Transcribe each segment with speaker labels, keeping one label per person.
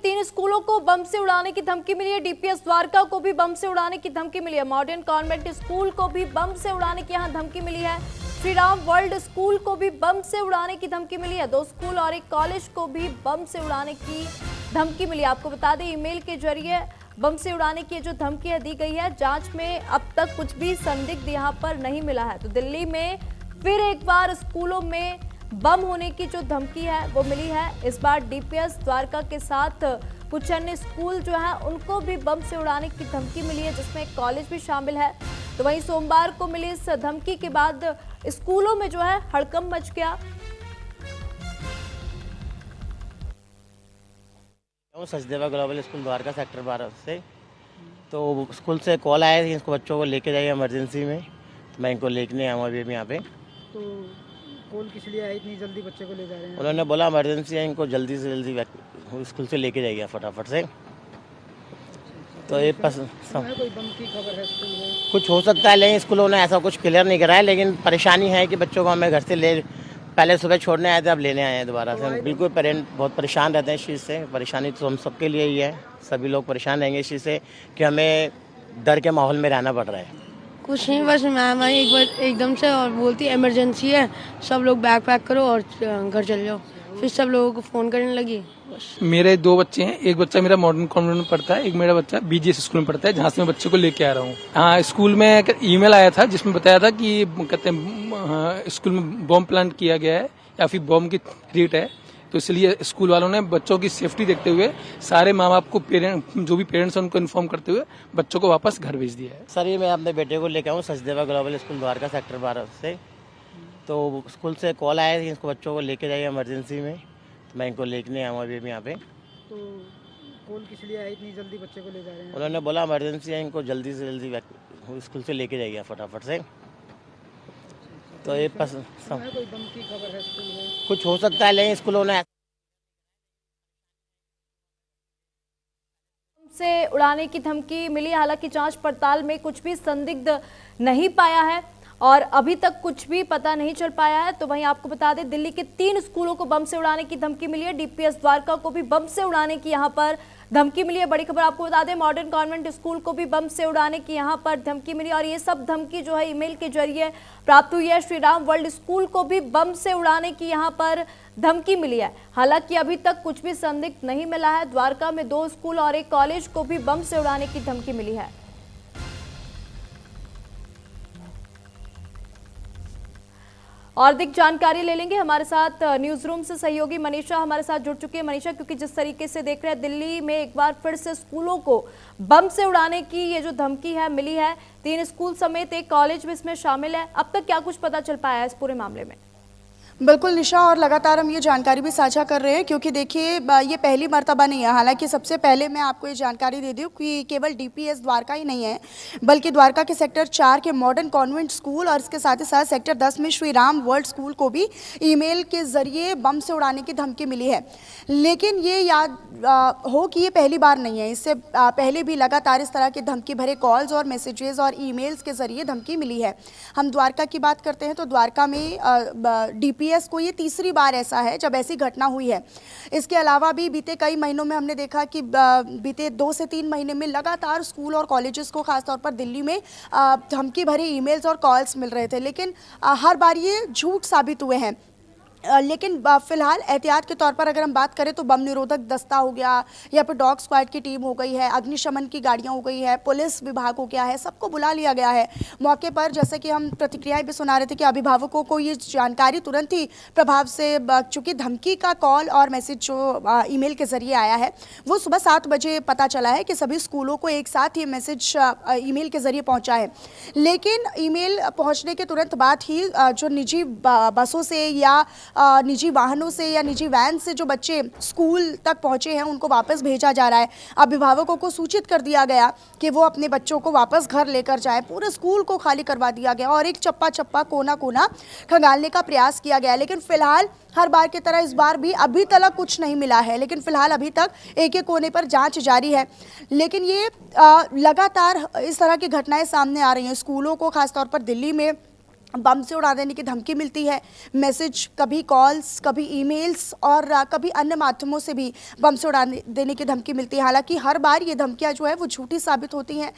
Speaker 1: 3 स्कूलों को बम से उड़ाने की धमकी मिली है। डीपीएस द्वारका को भी बम से उड़ाने की धमकी मिली है। मॉडर्न कॉन्वेंट स्कूल को भी बम से उड़ाने की यहां धमकी मिली है। श्री राम वर्ल्ड स्कूल को भी बम से उड़ाने की धमकी मिली है। 2 स्कूल और एक कॉलेज को भी बम से उड़ाने की धमकी मिली है। आपको बता दें, ईमेल के जरिए बम से उड़ाने की जो धमकी है दी गई है। जांच में अब तक कुछ भी संदिग्ध यहां पर नहीं मिला है। तो दिल्ली में फिर एक बार स्कूलों में बम होने की जो धमकी है वो मिली है। इस बार डीपीएस द्वारका के साथ कुछ अन्य स्कूल जो है उनको भी बम से उड़ाने की धमकी मिली है, जिसमें एक कॉलेज भी शामिल है। तो वहीं सोमवार को मिली इस धमकी के बाद स्कूलों में जो है हड़कंप मच गया।
Speaker 2: Sachdeva global school Dwarka sector 12 से तो स्कूल से कॉल आया कि इसको बच्चों को लेके जाइए इमरजेंसी में। तो मैं इनको लेके आया हूँ अभी यहाँ पे।
Speaker 3: तो कॉल किस लिए आई, इतनी जल्दी बच्चे को ले जा रहे हैं?
Speaker 2: उन्होंने बोला इमरजेंसी है, इनको जल्दी से जल्दी स्कूल से लेके जाइए फटाफट से। तो ये
Speaker 3: कोई बम की खबर है स्कूल में?
Speaker 2: कुछ हो सकता है, लेकिन स्कूलों ने ऐसा कुछ क्लियर नहीं कराया। लेकिन परेशानी है कि बच्चों को हमें घर से ले पहले सुबह छोड़ने आए थे, अब लेने आए हैं दोबारा से। बिल्कुल पेरेंट बहुत परेशान रहते हैं इस चीज़ से। परेशानी तो हम सबके लिए ही है, सभी लोग परेशान रहेंगे इस चीज़ से कि हमें डर के माहौल में रहना पड़ रहा है।
Speaker 4: कुछ नहीं, बस मैम आई एक बार एकदम से और बोलती इमरजेंसी है, सब लोग बैग पैक करो और घर चले जाओ। फिर सब लोगों को फ़ोन करने लगी। बस
Speaker 5: मेरे 2 बच्चे हैं, एक बच्चा मेरा मॉडर्न कॉन्वेंट में पढ़ता है, एक मेरा बच्चा बीजीएस स्कूल में पढ़ता है, जहाँ से मैं बच्चे को लेके आ रहा हूँ। हाँ, स्कूल में एक ईमेल आया था जिसमें बताया था कि कहते हैं स्कूल में बॉम्ब प्लांट किया गया है या फिर बॉम्ब की थ्रेट है। तो इसलिए स्कूल वालों ने बच्चों की सेफ्टी देखते हुए सारे माँ बाप को जो भी पेरेंट्स हैं उनको इन्फॉर्म करते हुए बच्चों को वापस घर भेज दिया है।
Speaker 2: सर, ये मैं अपने बेटे को लेके आऊँ Sachdeva global school Dwarka sector 12 से। तो स्कूल से कॉल आया कि इसको बच्चों को लेके जाइए इमरजेंसी में। तो मैं इनको लेके आया हूँ अभी यहाँ पे।
Speaker 3: तो कॉल किस लिए आई, इतनी जल्दी बच्चे को ले जा रहे हैं?
Speaker 2: उन्होंने बोला इमरजेंसी है, इनको जल्दी से जल्दी स्कूल से लेके जाइए फटाफट से। तो ये
Speaker 3: कोई बम की खबर है स्कूल में?
Speaker 2: कुछ हो सकता है, लेकिन स्कूलों ने
Speaker 1: से उड़ाने की धमकी मिली। हालांकि जांच पड़ताल में कुछ भी संदिग्ध नहीं पाया है और अभी तक कुछ भी पता नहीं चल पाया है। तो वहीं आपको बता दें, दिल्ली के 3 स्कूलों को बम से उड़ाने की धमकी मिली है। डीपीएस द्वारका को भी बम से उड़ाने की यहां पर धमकी मिली है। बड़ी खबर आपको बता दें, मॉडर्न कॉन्वेंट स्कूल को भी बम से उड़ाने की यहां पर धमकी मिली और ये सब धमकी जो है ईमेल के जरिए प्राप्त हुई है। श्री राम वर्ल्ड स्कूल को भी बम से उड़ाने की यहां पर धमकी मिली है। हालांकि अभी तक कुछ भी संदिग्ध नहीं मिला है। द्वारका में 2 स्कूल और एक कॉलेज को भी बम से उड़ाने की धमकी मिली है। और अधिक जानकारी ले लेंगे, हमारे साथ न्यूज रूम से सहयोगी मनीषा हमारे साथ जुड़ चुकी है। मनीषा, क्योंकि जिस तरीके से देख रहे हैं दिल्ली में एक बार फिर से स्कूलों को बम से उड़ाने की ये जो धमकी है मिली है, 3 स्कूल समेत एक कॉलेज भी इसमें शामिल है। अब तक क्या कुछ पता चल पाया है इस पूरे मामले में?
Speaker 6: बिल्कुल निशा, और लगातार हम ये जानकारी भी साझा कर रहे हैं क्योंकि देखिए ये पहली मर्तबा नहीं है। हालांकि सबसे पहले मैं आपको ये जानकारी दे दूं कि केवल डीपीएस द्वारका ही नहीं है, बल्कि द्वारका के सेक्टर 4 के मॉडर्न कॉन्वेंट स्कूल और इसके साथ ही साथ सेक्टर 10 में श्री राम वर्ल्ड स्कूल को भी ईमेल के जरिए बम से उड़ाने की धमकी मिली है। लेकिन ये याद हो कि ये पहली बार नहीं है, इससे पहले भी लगातार इस तरह के धमकी भरे कॉल्स और मैसेजेस और ईमेल्स के जरिए धमकी मिली है। हम द्वारका की बात करते हैं तो द्वारका में डीपीएस को ये तीसरी बार ऐसा है जब ऐसी घटना हुई है। इसके अलावा भी बीते कई महीनों में हमने देखा कि बीते 2 से 3 महीने में लगातार स्कूल और कॉलेजेस को खासतौर पर दिल्ली में धमकी भरे ईमेल्स और कॉल्स मिल रहे थे, लेकिन हर बार ये झूठ साबित हुए हैं। लेकिन फिलहाल एहतियात के तौर पर अगर हम बात करें तो बम निरोधक दस्ता हो गया या फिर डॉग स्क्वाड की टीम हो गई है, अग्निशमन की गाड़ियां हो गई है, पुलिस विभाग हो गया है, सबको बुला लिया गया है मौके पर। जैसे कि हम प्रतिक्रियाएं भी सुना रहे थे कि अभिभावकों को ये जानकारी तुरंत ही प्रभाव से, चूँकि धमकी का कॉल और मैसेज जो ईमेल के जरिए आया है वो सुबह 7 बजे पता चला है कि सभी स्कूलों को एक साथ ये मैसेज ईमेल के जरिए पहुँचा है। लेकिन ईमेल पहुँचने के तुरंत बाद ही जो निजी बसों से या निजी वाहनों से या निजी वैन से जो बच्चे स्कूल तक पहुंचे हैं उनको वापस भेजा जा रहा है। अभिभावकों को सूचित कर दिया गया कि वो अपने बच्चों को वापस घर लेकर जाएं। पूरे स्कूल को खाली करवा दिया गया और एक चप्पा चप्पा कोना कोना खंगालने का प्रयास किया गया। लेकिन फिलहाल हर बार की तरह इस बार भी अभी तक कुछ नहीं मिला है। लेकिन फिलहाल अभी तक एक एक कोने पर जांच जारी है। लेकिन ये लगातार इस तरह की घटनाएं सामने आ रही हैं। स्कूलों को खासतौर पर दिल्ली में बम से उड़ा देने की धमकी मिलती है। मैसेज, कभी कॉल्स, कभी ईमेल्स और कभी अन्य माध्यमों से भी बम से उड़ा देने की धमकी मिलती है। हालांकि हर बार ये धमकियां जो है वो झूठी साबित होती हैं,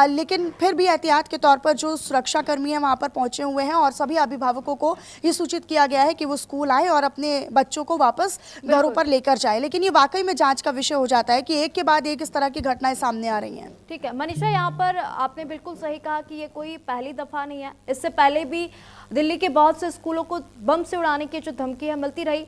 Speaker 6: लेकिन फिर भी एहतियात के तौर पर जो सुरक्षाकर्मी हैं वहाँ पर पहुँचे हुए हैं और सभी अभिभावकों को ये सूचित किया गया है कि वो स्कूल आए और अपने बच्चों को वापस घरों पर लेकर जाए। लेकिन ये वाकई में जाँच का विषय हो जाता है कि एक के बाद एक इस तरह की घटनाएं सामने आ रही हैं।
Speaker 1: ठीक है मनीषा, यहाँ पर आपने बिल्कुल सही कहा कि ये कोई पहली दफा नहीं है। इससे पहले भी दिल्ली के बहुत से स्कूलों को बम से उड़ाने की जो धमकी है मिलती रही।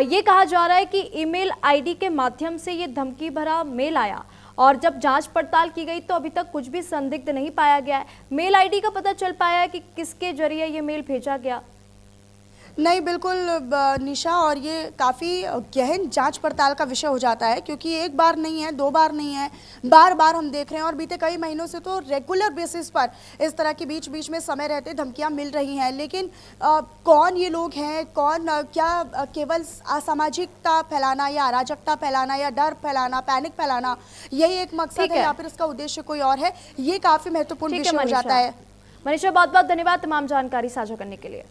Speaker 1: ये कहा जा रहा है कि ईमेल आईडी के माध्यम से ये धमकी भरा मेल आया और जब जांच पड़ताल की गई तो अभी तक कुछ भी संदिग्ध नहीं पाया गया है। मेल आईडी का पता चल पाया है कि किसके जरिए ये मेल भेजा गया?
Speaker 6: नहीं, बिल्कुल निशा, और ये काफ़ी गहन जांच पड़ताल का विषय हो जाता है क्योंकि एक बार नहीं है, दो बार नहीं है, बार बार हम देख रहे हैं और बीते कई महीनों से तो रेगुलर बेसिस पर इस तरह की बीच बीच में समय रहते धमकियां मिल रही हैं। लेकिन कौन ये लोग हैं, कौन क्या केवल असामाजिकता फैलाना या अराजकता फैलाना या डर फैलाना, पैनिक फैलाना, यही एक मकसद है या फिर इसका उद्देश्य कोई और है, ये काफ़ी महत्वपूर्ण विषय हो जाता है।
Speaker 1: मनीषा, बहुत बहुत धन्यवाद तमाम जानकारी साझा करने के लिए।